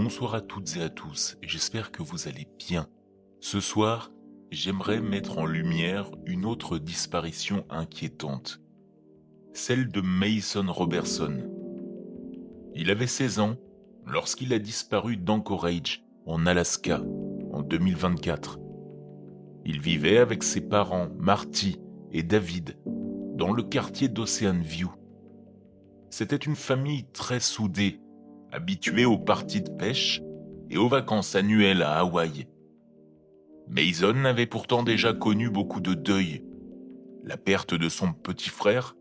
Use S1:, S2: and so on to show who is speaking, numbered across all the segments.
S1: Bonsoir à toutes et à tous, j'espère que vous allez bien. Ce soir, j'aimerais mettre en lumière une autre disparition inquiétante, celle de Mason Robertson. Il avait 16 ans lorsqu'il a disparu d'Anchorage, en Alaska, en 2024. Il vivait avec ses parents, Marty et David, dans le quartier d'Ocean View. C'était une famille très soudée, habituée aux parties de pêche et aux vacances annuelles à Hawaï. Mason avait pourtant déjà connu beaucoup de deuil, la perte de son petit frère,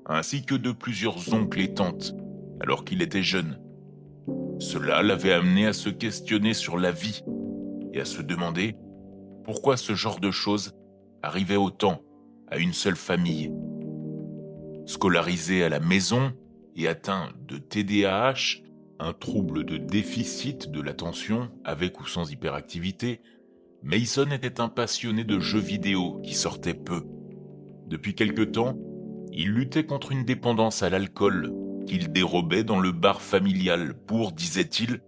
S1: ainsi que de plusieurs oncles et tantes, alors qu'il était jeune. Cela l'avait amené à se questionner sur la vie et à se demander pourquoi ce genre de choses arrivait autant à une seule famille. Scolarisé à la maison et atteint de TDAH, un trouble de déficit de l'attention avec ou sans hyperactivité, Mason était un passionné de jeux vidéo qui sortait peu. Depuis quelque temps, il luttait contre une dépendance à l'alcool qu'il dérobait dans le bar familial pour, disait-il,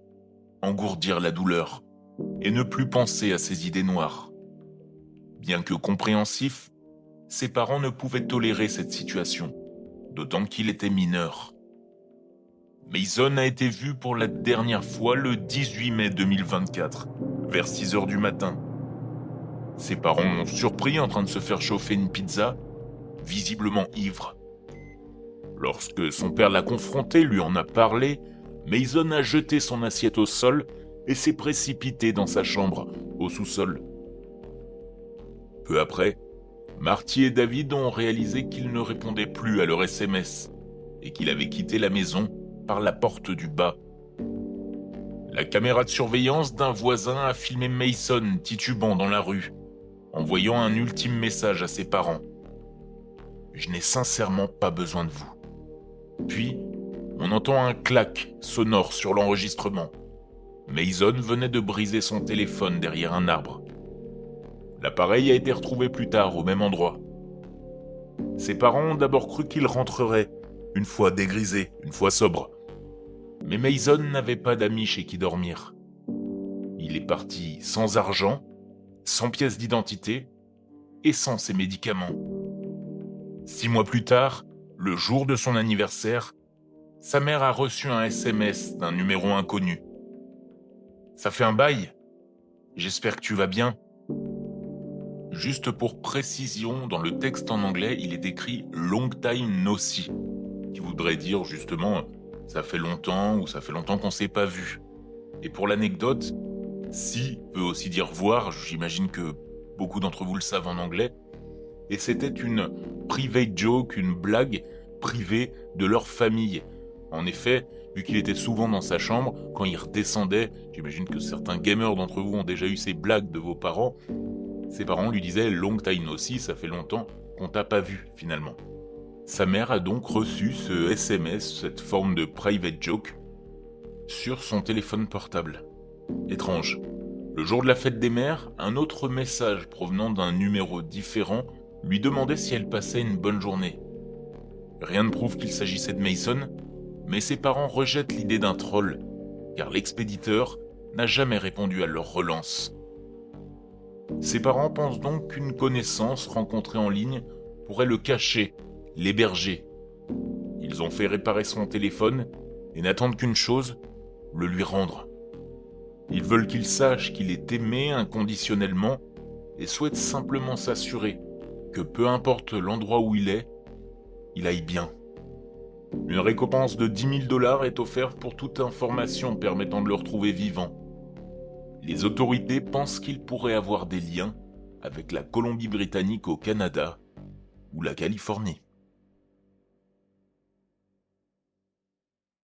S1: engourdir la douleur et ne plus penser à ses idées noires. Bien que compréhensif, ses parents ne pouvaient tolérer cette situation, d'autant qu'il était mineur. Mason a été vu pour la dernière fois le 18 mai 2024, vers 6 heures du matin. Ses parents l'ont surpris en train de se faire chauffer une pizza, visiblement ivre. Lorsque son père l'a confronté, lui en a parlé, Mason a jeté son assiette au sol et s'est précipité dans sa chambre, au sous-sol. Peu après, Marty et David ont réalisé qu'il ne répondait plus à leur SMS et qu'il avait quitté la maison par la porte du bas. La caméra de surveillance d'un voisin a filmé Mason titubant dans la rue, envoyant un ultime message à ses parents. « Je n'ai sincèrement pas besoin de vous. » Puis, on entend un clac sonore sur l'enregistrement. Mason venait de briser son téléphone derrière un arbre. L'appareil a été retrouvé plus tard au même endroit. Ses parents ont d'abord cru qu'il rentrerait, une fois dégrisé, une fois sobre. Mais Mason n'avait pas d'amis chez qui dormir. Il est parti sans argent, sans pièce d'identité et sans ses médicaments. 6 mois plus tard, le jour de son anniversaire, sa mère a reçu un SMS d'un numéro inconnu. « Ça fait un bail. J'espère que tu vas bien. » Juste pour précision, dans le texte en anglais, il est écrit « long time no see », qui voudrait dire justement « ça fait longtemps » ou « ça fait longtemps qu'on s'est pas vu ». Et pour l'anecdote, « see » peut aussi dire « voir », j'imagine que beaucoup d'entre vous le savent en anglais, et c'était une private joke, une blague privée de leur famille. En effet, vu qu'il était souvent dans sa chambre, quand il redescendait, j'imagine que certains gamers d'entre vous ont déjà eu ces blagues de vos parents, ses parents lui disaient « long time no see », ça fait longtemps qu'on t'a pas vu finalement. Sa mère a donc reçu ce SMS, cette forme de private joke, sur son téléphone portable. Étrange. Le jour de la fête des mères, un autre message provenant d'un numéro différent lui demandait si elle passait une bonne journée. Rien ne prouve qu'il s'agissait de Mason, mais ses parents rejettent l'idée d'un troll, car l'expéditeur n'a jamais répondu à leur relance. Ses parents pensent donc qu'une connaissance rencontrée en ligne pourrait le cacher, l'héberger. Ils ont fait réparer son téléphone et n'attendent qu'une chose, le lui rendre. Ils veulent qu'il sache qu'il est aimé inconditionnellement et souhaitent simplement s'assurer que peu importe l'endroit où il aille bien. Une récompense de 10 000 $ est offerte pour toute information permettant de le retrouver vivant. Les autorités pensent qu'il pourrait avoir des liens avec la Colombie-Britannique au Canada ou la Californie.